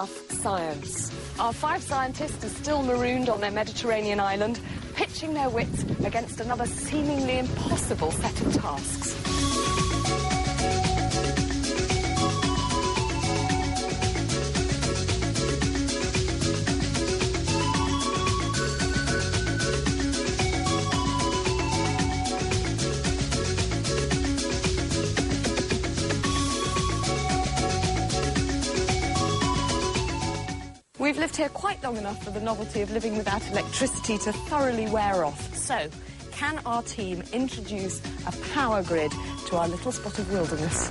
tough science. Our 5 scientists are still marooned on their Mediterranean island, pitching their wits against another seemingly impossible set of tasks. We've lived here quite long enough for the novelty of living without electricity to thoroughly wear off. So, can our team introduce a power grid to our little spot of wilderness?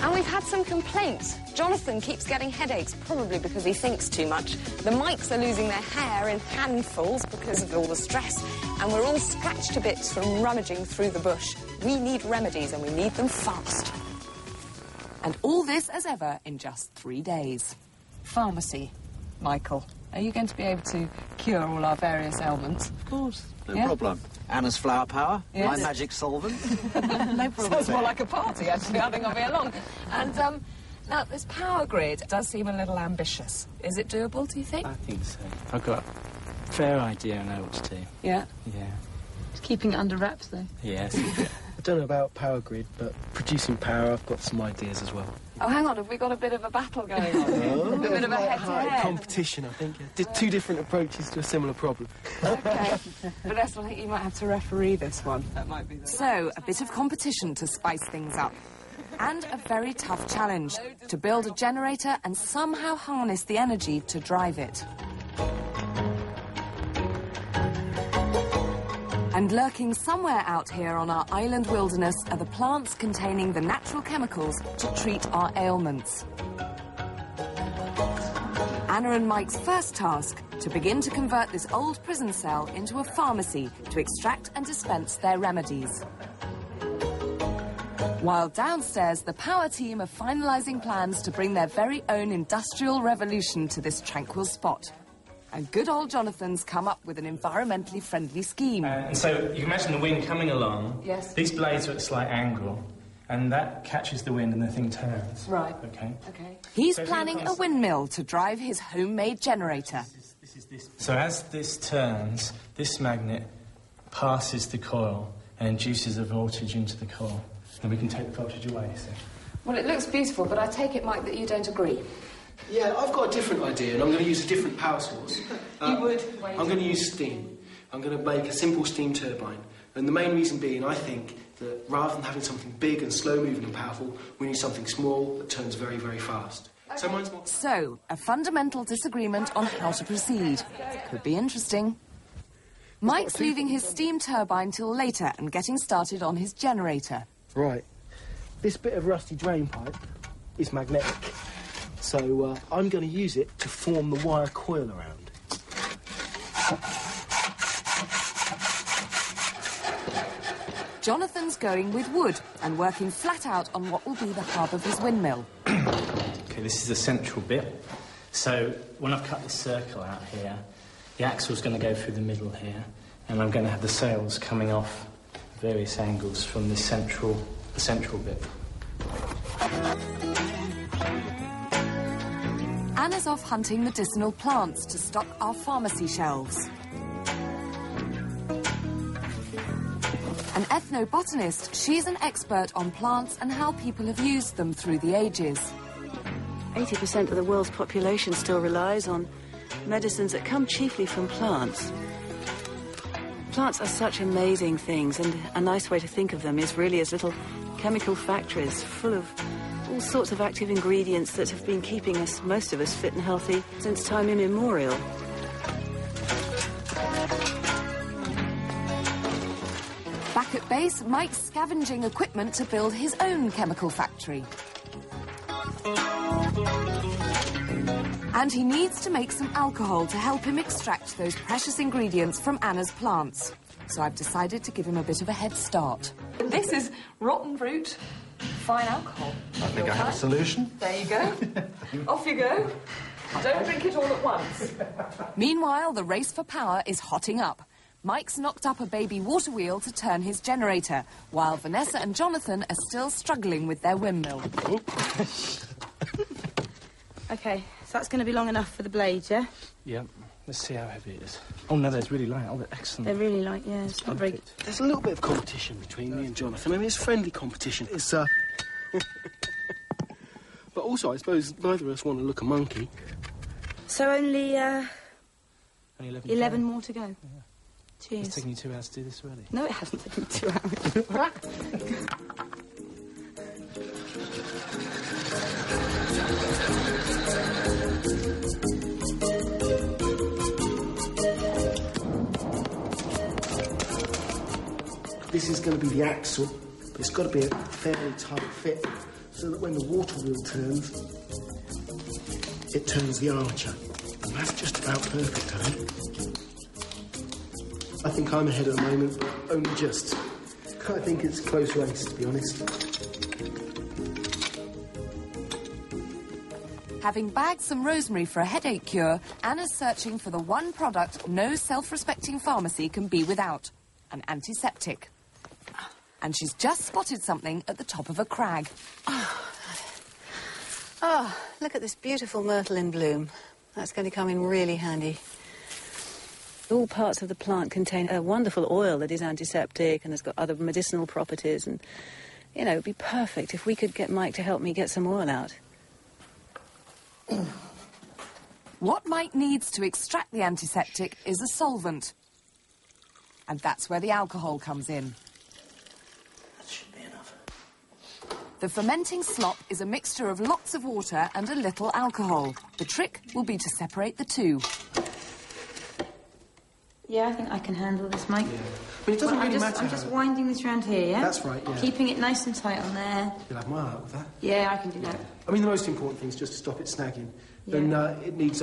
And we've had some complaints. Jonathan keeps getting headaches, probably because he thinks too much. The mics are losing their hair in handfuls because of all the stress. And we're all scratched to bits from rummaging through the bush. We need remedies, and we need them fast. And all this as ever in just 3 days. Pharmacy. Michael, are you going to be able to cure all our various ailments? Of course, no problem. Anna's flower power, yes. My magic solvent. No problem. Sounds more like a party, actually. I think I'll be along. And, now, this power grid does seem a little ambitious. Is it doable, do you think? I think so. I've got a fair idea I know what to do. Yeah? Yeah. Just keeping it under wraps, though. Yes. I don't know about power grid, but producing power, I've got some ideas as well. Oh, hang on, have we got a bit of a battle going on? A bit of a head-to-head? Competition, I think. Two different approaches to a similar problem. OK. Vanessa, I think you might have to referee this one. That might be the... So, a bit of competition to spice things up. And a very tough challenge, to build a generator and somehow harness the energy to drive it. And lurking somewhere out here on our island wilderness are the plants containing the natural chemicals to treat our ailments. Anna and Mike's first task, to begin to convert this old prison cell into a pharmacy to extract and dispense their remedies. While downstairs, the power team are finalising plans to bring their very own industrial revolution to this tranquil spot. And good old Jonathan's come up with an environmentally friendly scheme. And so you can imagine the wind coming along. Yes. These blades are at a slight angle, and that catches the wind and the thing turns. Right. OK? OK. He's planning a windmill to drive his homemade generator. So as this turns, this magnet passes the coil and induces a voltage into the coil. And we can take the voltage away, so... Well, it looks beautiful, but I take it, Mike, that you don't agree. Yeah, I've got a different idea, and I'm going to use a different power source. You would? I'm going to use steam. I'm going to make a simple steam turbine. And the main reason being, I think, that rather than having something big and slow-moving and powerful, we need something small that turns very, very fast. Okay. So, a fundamental disagreement on how to proceed. Could be interesting. Mike's leaving his steam turbine till later and getting started on his generator. Right. This bit of rusty drain pipe is magnetic. So I'm going to use it to form the wire coil around. Jonathan's going with wood and working flat out on what will be the hub of his windmill. OK, this is the central bit. So when I've cut this circle out here, the axle's going to go through the middle here, and I'm going to have the sails coming off various angles from the central bit. Anna's off hunting medicinal plants to stock our pharmacy shelves. An ethnobotanist, she's an expert on plants and how people have used them through the ages. 80% of the world's population still relies on medicines that come chiefly from plants. Plants are such amazing things, and a nice way to think of them is really as little chemical factories full of all sorts of active ingredients that have been keeping us, most of us, fit and healthy since time immemorial. Back at base, Mike's scavenging equipment to build his own chemical factory. And he needs to make some alcohol to help him extract those precious ingredients from Anna's plants. So I've decided to give him a bit of a head start. This is rotten fruit, fine alcohol. I think I have a solution. There you go. Off you go. Don't drink it all at once. Meanwhile, the race for power is hotting up. Mike's knocked up a baby water wheel to turn his generator, while Vanessa and Jonathan are still struggling with their windmill. OK, that's going to be long enough for the blade, yeah? Yep. Let's see how heavy it is. Oh, no, there's really light. Oh, they're excellent. They're really light, yeah. It's not very... There's a little bit of competition between me and Jonathan. I mean, it's friendly competition. It's, But also, I suppose neither of us want to look a monkey. So only 11 to more to go. Yeah. Cheers. It's taken you 2 hours to do this already. No, it hasn't taken 2 hours. This is going to be the axle, but it's got to be a fairly tight fit so that when the water wheel turns, it turns the armature. And that's just about perfect, I think. I think I'm ahead at the moment, but only just. I think it's a close race, to be honest. Having bagged some rosemary for a headache cure, Anna's searching for the one product no self-respecting pharmacy can be without, an antiseptic. And she's just spotted something at the top of a crag. Oh, look at this beautiful myrtle in bloom. That's going to come in really handy. All parts of the plant contain a wonderful oil that is antiseptic and has got other medicinal properties. And, you know, it'd be perfect if we could get Mike to help me get some oil out. What Mike needs to extract the antiseptic is a solvent. And that's where the alcohol comes in. That should be enough. The fermenting slop is a mixture of lots of water and a little alcohol. The trick will be to separate the two. Yeah, I think I can handle this, Mike. Yeah. But it doesn't really matter. I'm just winding this around here, yeah? That's right, yeah. Keeping it nice and tight on there. You'll have my help with that. Yeah, I can do that. I mean, the most important thing is just to stop it snagging. Yeah. And it needs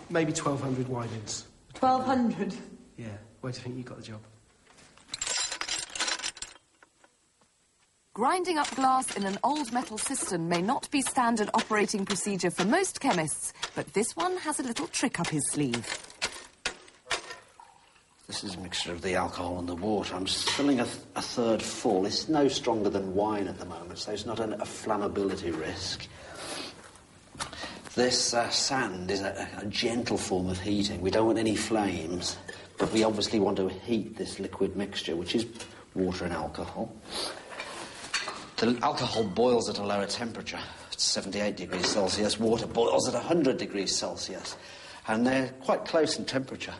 maybe 1,200 wind-ins. 1,200? Yeah. Where do you think you got the job? Grinding up glass in an old metal cistern may not be standard operating procedure for most chemists, but this one has a little trick up his sleeve. This is a mixture of the alcohol and the water. I'm just filling a third full. It's no stronger than wine at the moment, so it's not a flammability risk. This sand is a gentle form of heating. We don't want any flames, but we obviously want to heat this liquid mixture, which is water and alcohol. The alcohol boils at a lower temperature, at 78 degrees Celsius. Water boils at 100 degrees Celsius. And they're quite close in temperature.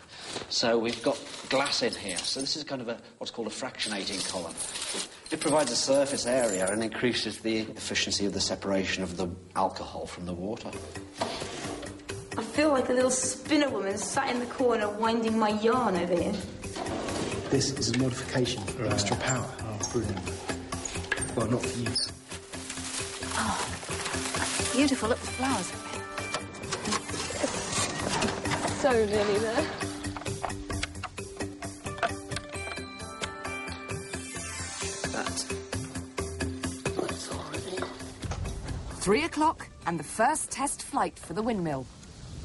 So we've got glass in here. So this is kind of what's called a fractionating column. It provides a surface area and increases the efficiency of the separation of the alcohol from the water. I feel like a little spinner woman sat in the corner winding my yarn over here. This is a modification for extra power. Oh, brilliant. Well, not for you. Oh, beautiful. Look, the flowers. So nearly there. That's 3 o'clock and the first test flight for the windmill.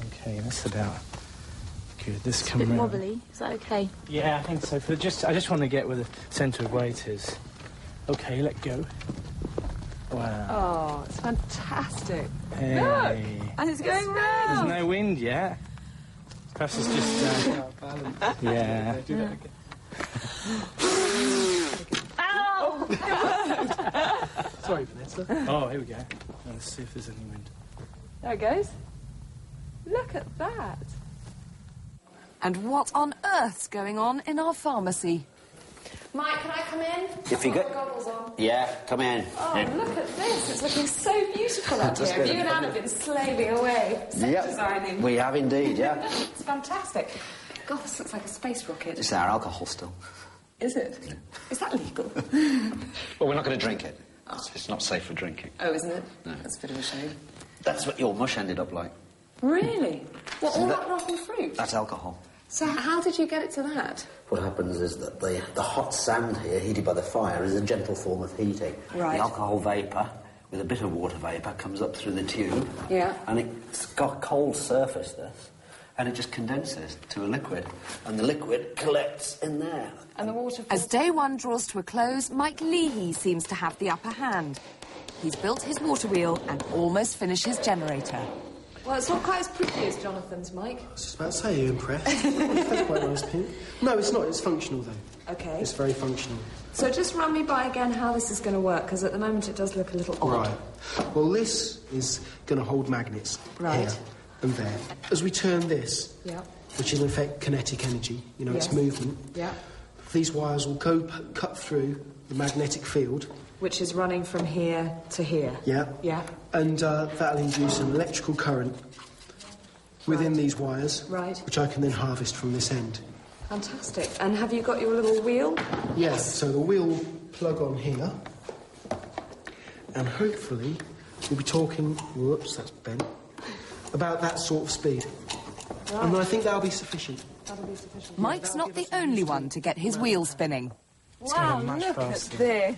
Okay, that's about good. This It's a come bit round. wobbly. Is that okay? Yeah, I think so. I just want to get where the centre of weight is. Okay, let go. Wow. Oh, it's fantastic. Hey. And it's going There's round. no wind yet. Perhaps it's just... yeah. Do that again. Ow! Sorry, Vanessa. Oh, here we go. Let's see if there's any wind. There it goes. Look at that. And what on earth's going on in our pharmacy? Mike, can I come in? If you I've got go- my goggles on. Yeah, come in. Oh, Yeah. look at this. It's looking so beautiful up That's here. good. You and Anna have been slaving away. Set Yep. designing. We have indeed, yeah. It's fantastic. God, this looks like a space rocket. It's our alcohol still. Is it? Is that legal? Well, we're not going to drink it. It's not safe for drinking. Oh, isn't it? No. That's a bit of a shame. That's what your mush ended up like. Really? What, all that- that rotten fruit? That's alcohol. So how did you get it to that? What happens is that the hot sand here, heated by the fire, is a gentle form of heating. Right. The alcohol vapour, with a bit of water vapour, comes up through the tube. Yeah. And it's got a cold surface, this, and it just condenses to a liquid. And the liquid collects in there. And the water... As day one draws to a close, Mike Leahy seems to have the upper hand. He's built his water wheel and almost finished his generator. Well, it's not quite as pretty as Jonathan's, Mike. I was just about to say, you're impressed. That's quite a nice pink. No, it's not. It's functional, though. OK. It's very functional. So just run me by again how this is going to work, because at the moment it does look a little odd. Right. Well, this is going to hold magnets Right. here and there. As we turn this, Yeah. which is in effect kinetic energy, you know, it's movement, Yeah. these wires will cut through the magnetic field. Which is running from here to here. Yeah. Yeah. And that'll induce an electrical current within these wires, Right. which I can then harvest from this end. Fantastic. And have you got your little wheel? Yes, so the wheel will plug on here, and hopefully we'll be talking, whoops, that's bent, about that sort of speed. Right. And I think that'll be sufficient. That'll be sufficient. Mike's not the only one to get his wheel spinning. Wow, much look faster. at this.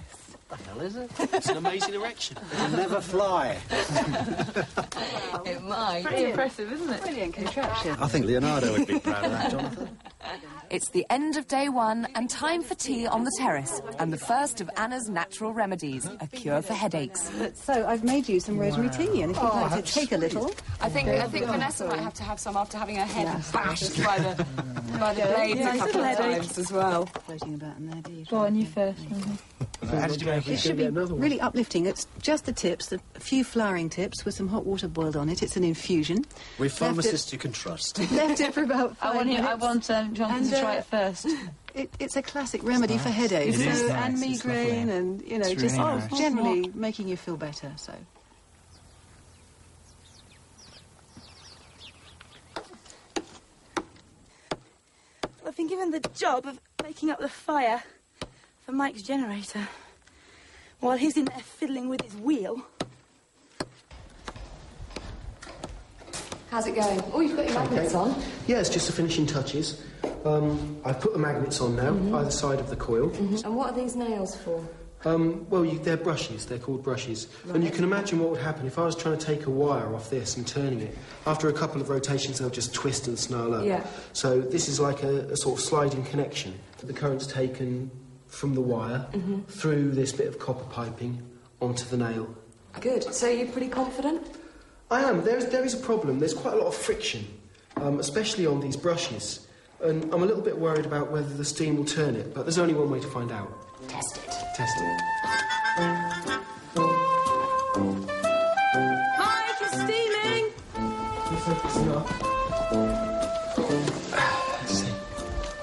What the hell is it? It's an amazing erection. It'll never fly. It might. Brilliant. Impressive, isn't it? Brilliant contraption. I think Leonardo would be proud of that, Jonathan. It's the end of day one and time for tea on the terrace and the first of Anna's natural remedies, a cure for headaches. So I've made you some rosemary tea, and if you'd like to take a little... I think Vanessa might have to have some after having her head bashed by the blades a couple of times as well. Floating about in there, do you? Go on, you first. How did you make It should be really uplifting. It's just the tips, a few flowering tips with some hot water boiled on it. It's an infusion. We're pharmacists you can trust. Left it for about 5 minutes. I want Jonathan to try it first. It's a classic remedy for headaches. It is nice, and it's migraine lovely. and, you know, It's just really nice. generally making you feel better, so... I've been given the job of making up the fire for Mike's generator while he's in there fiddling with his wheel. How's it going? Oh, you've got your magnets on. Yeah, it's just the finishing touches. I've put the magnets on now, either side of the coil. And what are these nails for? Well, they're brushes. They're called brushes. And you can imagine what would happen if I was trying to take a wire off this and turning it. After a couple of rotations, they'll just twist and snarl up. Yeah. So this is like a sort of sliding connection. The current's taken from the wire through this bit of copper piping onto the nail. Good. So you're pretty confident? I am. There is a problem. There's quite a lot of friction, especially on these brushes. And I'm a little bit worried about whether the steam will turn it, but there's only one way to find out. Test it. Test it. Mike, it's steaming! Focusing up. Let's see.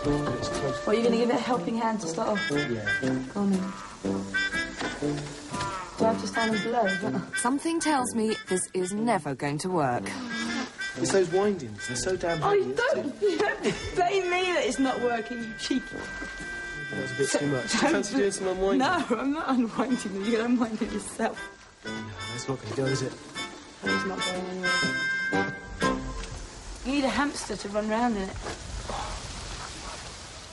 It's close. What, are you going to give it a helping hand to start off? Yeah. Go on then. Do I have to stand and blow? Something tells me this is never going to work. It's those windings. They're so damn Oh, heavy. you don't blame me that it's not working, you cheeky. That's a bit too much. Fancy doing some unwinding? No, I'm not unwinding them. You're going to unwind it yourself. No, that's not going to go, is it? It's not going anywhere. You need a hamster to run round in it.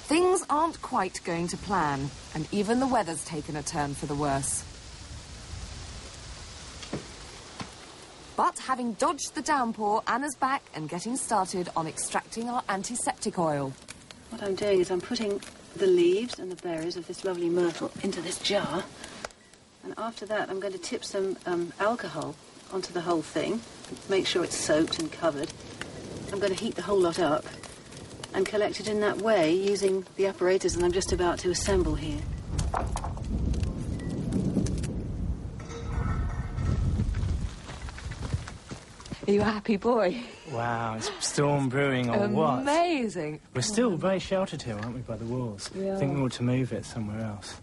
Things aren't quite going to plan, and even the weather's taken a turn for the worse. But having dodged the downpour, Anna's back and getting started on extracting our antiseptic oil. What I'm doing is I'm putting the leaves and the berries of this lovely myrtle into this jar. And after that, I'm going to tip some alcohol onto the whole thing, make sure it's soaked and covered. I'm going to heat the whole lot up and collect it in that way using the apparatus that I'm just about to assemble here. Are you a happy boy? Wow, it's storm brewing or what? Amazing. We're still very sheltered here, aren't we, by the walls? Yeah. I think we ought to move it somewhere else.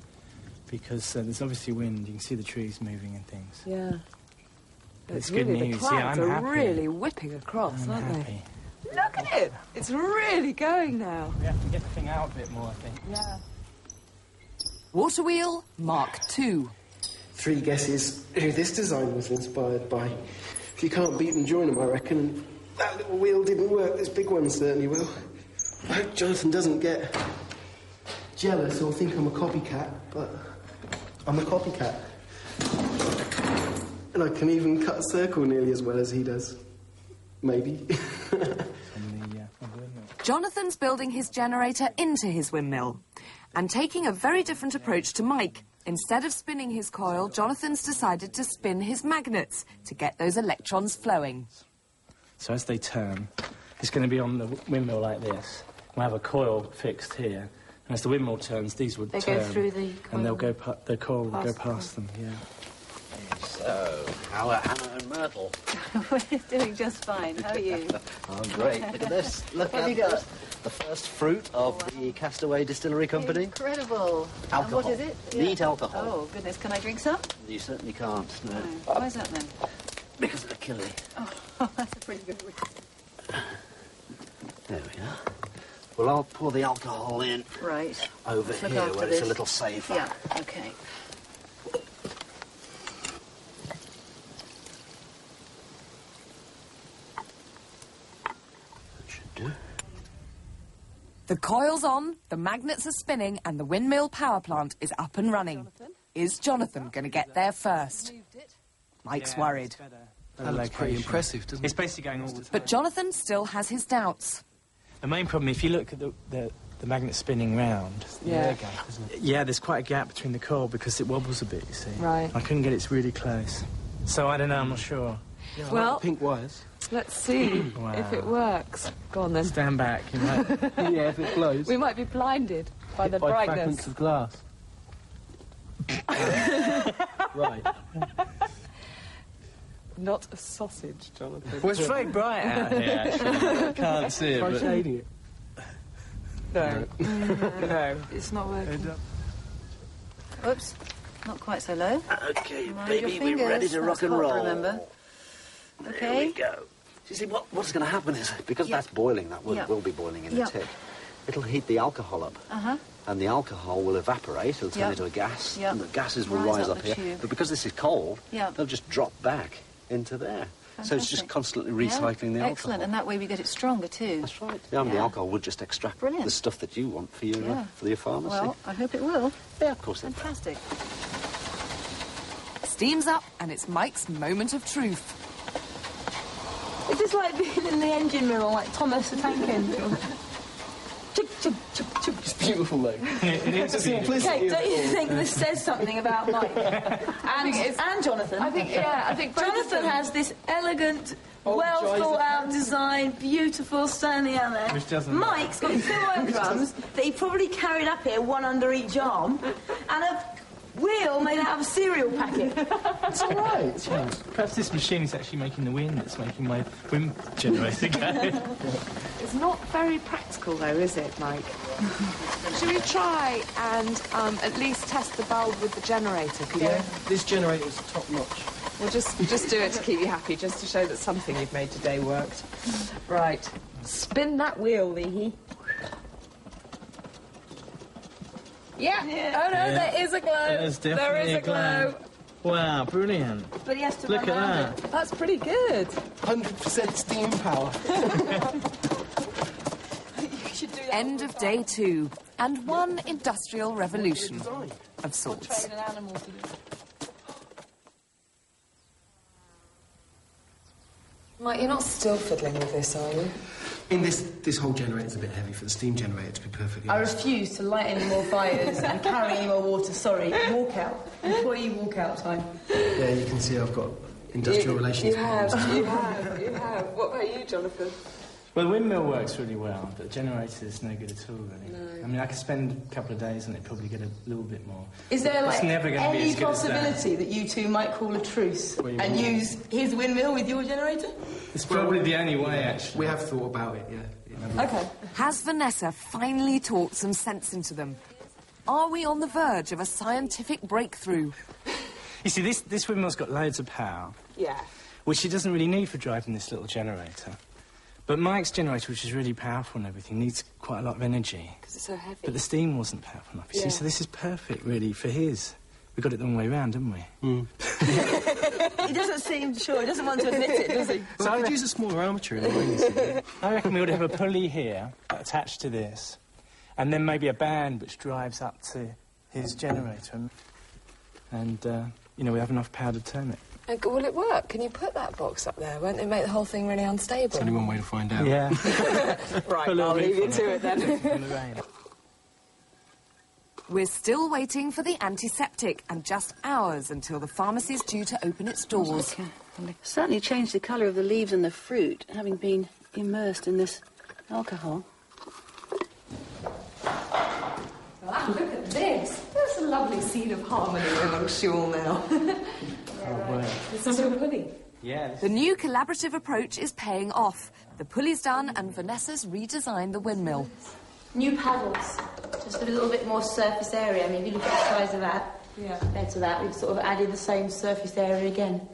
Because there's obviously wind, you can see the trees moving and things. Yeah. It's good news. The clouds I'm are happy. really whipping across, I'm aren't happy. they? Look at it! It's really going now. We have to get the thing out a bit more, I think. Yeah. Water wheel, Mark II. 3 guesses who this design was inspired by. If you can't beat them, join them, I reckon. And that little wheel didn't work. This big one certainly will. I hope Jonathan doesn't get jealous or think I'm a copycat, but I'm a copycat. And I can even cut a circle nearly as well as he does. Maybe. Jonathan's building his generator into his windmill and taking a very different approach to Mike. Instead of spinning his coil, Jonathan's decided to spin his magnets to get those electrons flowing. So as they turn, it's going to be on the windmill like this. We'll have a coil fixed here. And as the windmill turns, these would They turn. go through the coil. And they'll go the coil will go past them, yeah. So, how are Anna and Myrtle? We're doing just fine. How are you? I'm great. Look at this. Look What have at you got? the first fruit of the Castaway Distillery Company. Incredible. Alcohol. And what is it? Neat alcohol. Oh, goodness. Can I drink some? You certainly can't, no. Why is that then? Because of the killie. Oh, that's a pretty good reason. There we are. Well, I'll pour the alcohol in Right. over Look here after where it's a this. little safer. Yeah, okay. Should do. The coil's on, the magnets are spinning, and the windmill power plant is up and running. Is Jonathan going to get there first? Mike's worried. That looks pretty impressive, doesn't it? It's basically going all the time. But Jonathan still has his doubts. The main problem, if you look at the magnet spinning round... Yeah. Yeah, there's quite a gap between the coil because it wobbles a bit, you see. Right. I couldn't get it really close. So I don't know, I'm not sure. Yeah, I Well- like the pink wires. Let's see Wow. if it works. Go on then. Stand back, you know. Yeah, if it blows. We might be blinded by the By brightness. fragments of glass. Right. Not a sausage, Jonathan. Well, it's very bright out here, actually. I can't see it, Try but... shading it. No. No. It's not working. Oops. Not quite so low. Okay, Mind baby, your we're fingers. ready to That's rock and hot, roll. remember. There Okay. we go. You see, what's going to happen is, because Yeah. that's boiling, that will, Yeah. will be boiling in Yeah. a tick, it'll heat the alcohol up. Uh-huh. And the alcohol will evaporate, it'll turn Yeah. into a gas, Yeah. and the gases will Rise rise up up the here. tube. But because this is cold, Yeah. they'll just drop back into there. So it's just Fantastic. constantly recycling the alcohol. Excellent, and that way we get it stronger too. That's right. Yeah, and the Yeah. alcohol would just extract Brilliant. the stuff that you want for your, Yeah. for your pharmacy. Well, I hope it will. Yeah, of course it will. Fantastic. Steam's up, and it's Mike's moment of truth. It's just like being in the engine room, like Thomas the Tank Engine. Chug, chug, chug, chug. It's beautiful, though. It is The simplicity Okay, of don't it you all. think this says something about Mike? And Jonathan? I think both of Jonathan them- has this elegant, Oh, well joys thought of out design, beautiful standing out there. Which doesn't Mike's got two oil drums that he probably carried up here, one under each arm, and a wheel made out of a cereal packet. It's all right. Perhaps this machine is actually making the wind that's making my wind generator go. It's not very practical, though, is it, Mike? Should we try and at least test the bulb with the generator? Could Yeah, this generator's top notch. We'll just do it to keep you happy, just to show that something you've made today worked. Right. Spin that wheel, Leahy. Yeah. Oh, no, there is a glow. There's definitely there is a glow. Wow, brilliant. But he has to Look run at round that. That's pretty good. 100% steam power. it. You should do that. End of day 2, and one industrial revolution of sorts. Train an animal to do it. Mike, you're not still fiddling with this, are you? In this whole generator's a bit heavy for the steam generator, to be perfectly I honest. refuse to light any more fires and carry any more water. Sorry, walk out. Employee walk out time. Yeah, you can see I've got industrial relations problems. you have. What about you, Jonathan? Well, the windmill works really well, but the generator is no good at all, really. No. I mean, I could spend a couple of days on it, probably get a little bit more. Is there It's never gonna be any as good as that. possibility that you two might call a truce What do you and mean? use his windmill with your generator? It's probably the only way, actually. We have thought about it, yeah. Okay. Has Vanessa finally talked some sense into them? Are we on the verge of a scientific breakthrough? You see, this windmill's got loads of power, Yeah. which it doesn't really need for driving this little generator. But Mike's generator, which is really powerful and everything, needs quite a lot of energy. Because it's so heavy. But the steam wasn't powerful enough, you Yeah. see, so this is perfect, really, for his. We got it the wrong way round, didn't we? He doesn't seem sure. He doesn't want to admit it, does he? So I could use a smaller armature in mine, you see. I reckon we ought to have a pulley here attached to this, and then maybe a band which drives up to his generator. And, you know, we have enough power to turn it. Will it work? Can you put that box up there? Won't it make the whole thing really unstable? There's only one way to find out. Yeah. Right, Put a little I'll bit leave you from to it then. In the rain. We're still waiting for the antiseptic, and just hours until the pharmacy's due to open its doors. Certainly changed the colour of the leaves and the fruit, having been immersed in this alcohol. Wow, look at this. There's a lovely scene of harmony amongst you all now. This is your pulley. Yeah. The new collaborative approach is paying off. The pulley's done and Vanessa's redesigned the windmill. New paddles, just a little bit more surface area. I mean, if you look at the size of that, compared to that, we've sort of added the same surface area again.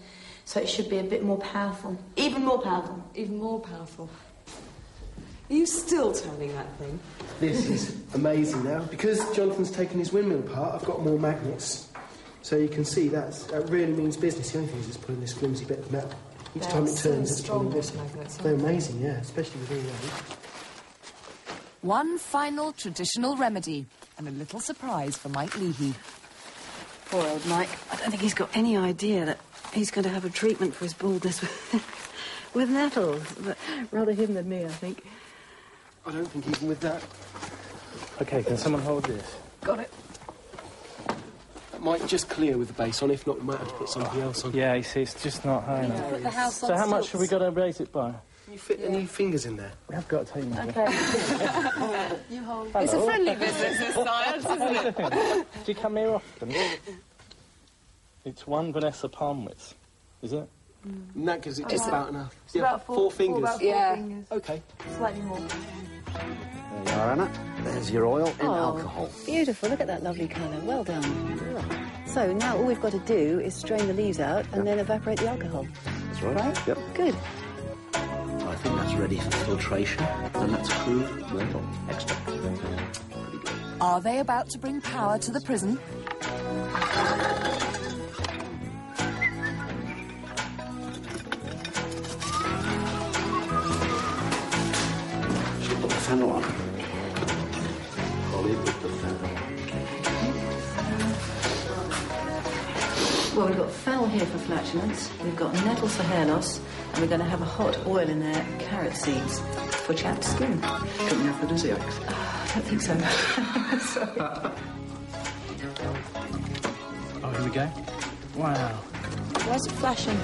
So it should be a bit more powerful. Even more powerful. Even more powerful. Are you still turning that thing? This is amazing now. Because Jonathan's taken his windmill apart, I've got more magnets. So you can see that really means business. The only thing is it's pulling this flimsy bit of metal. Each time it turns, it's pulling this. They're amazing, yeah, especially with all that. One final traditional remedy and a little surprise for Mike Leahy. Poor old Mike. I don't think he's got any idea that he's going to have a treatment for his baldness with nettles. But rather him than me, I think. I don't think even with that. OK, can someone hold this? Got it. That might just clear with the base on. If not, we might have to put something else on. Yeah, you see, it's just not high enough. Put the house on So how much stilts. have we got to raise it by? Can you fit the new fingers in there? We have got to take them. Okay. You hold. It's a friendly business, this science, isn't it? Do you come here often? It's one Vanessa palm width, is it? And that gives it just about enough. It's about four fingers. about four fingers. OK. Slightly more. There you are, Anna. There's your oil in alcohol. Beautiful. Look at that lovely colour. Well done. So now all we've got to do is strain the leaves out and then evaporate the alcohol. That's right. Right? Yep. Good. I think that's ready for filtration, and that's crude myrtle extract. Pretty good. Are they about to bring power to the prison? Should put the fennel on. Probably put the fennel. Well, we've got fennel here for flatulence, we've got nettles for hair loss, and we're going to have a hot oil in there, carrot seeds, for chapped skin. Coming aphrodisiacs. I don't think so. Sorry. Oh, here we go. Wow. Why is it flashing?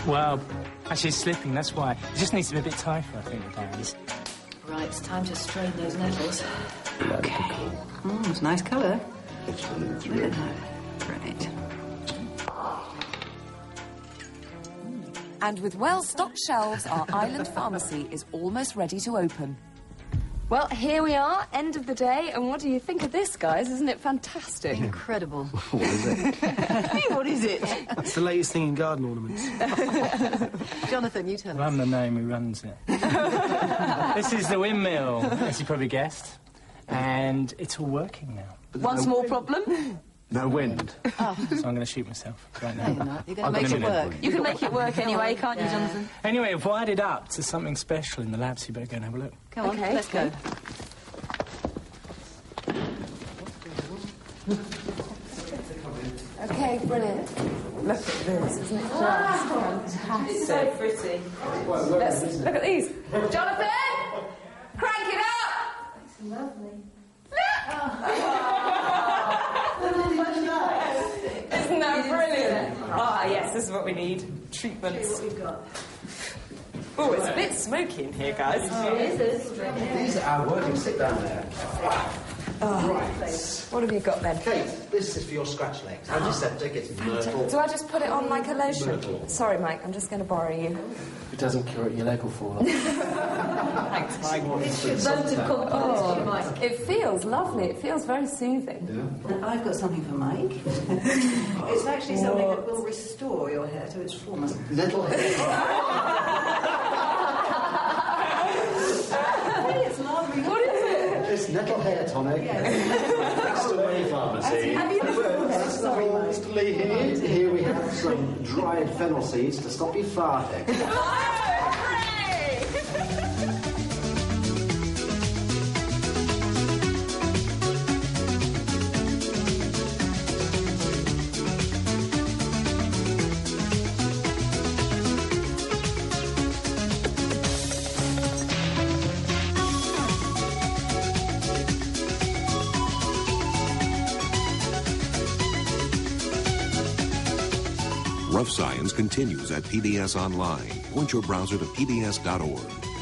Well, actually it's slipping, that's why. It just needs to be a bit tighter, I think, the dams. Right, it's time to strain those nettles. Okay. It's a nice colour. It's running Look through. at that. Great. And with well-stocked shelves, our island pharmacy is almost ready to open. Well, here we are, end of the day, and what do you think of this, guys? Isn't it fantastic? Incredible. What is it? What is it? It's the latest thing in garden ornaments. Jonathan, you tell us. Well, I'm the name who runs it. This is the windmill, as you probably guessed. And it's all working now. One small problem. No wind. So I'm going to shoot myself right No, you're now. not. You're going to make it work. You can make it work anyway, can't you, Jonathan? Anyway, I've wired it up to something special in the lab, so you better go and have a look. Come on, Okay. let's go. Okay, brilliant. Look at this, isn't it just fantastic? It's so pretty. Let's look at these. Jonathan! Crank it up! It's lovely. Isn't that brilliant? Ah, yes, this is what we need. Treatments. What we've got. Oh, it's a bit smoky in here, guys. These are our working. Sit down there. What have you got then? Kate, this is for your scratch legs. Antiseptic, it's myrtle. Do I just put it on like a lotion? Myrtle. Sorry, Mike, I'm just going to borrow you. If it doesn't cure it, your leg will fall off. Thanks, Mike. Loads of compliments, Mike. It feels lovely. It feels very soothing. And I've got something for Mike. It's actually something that will restore your hair to its former. Little hair. It's lovely. What is it? It's nettle hair tonic. Next to my pharmacy. Have you That's the rules to leave here. Here we have some dried fennel seeds to stop you farting. Rough Science continues at PBS Online. Point your browser to pbs.org.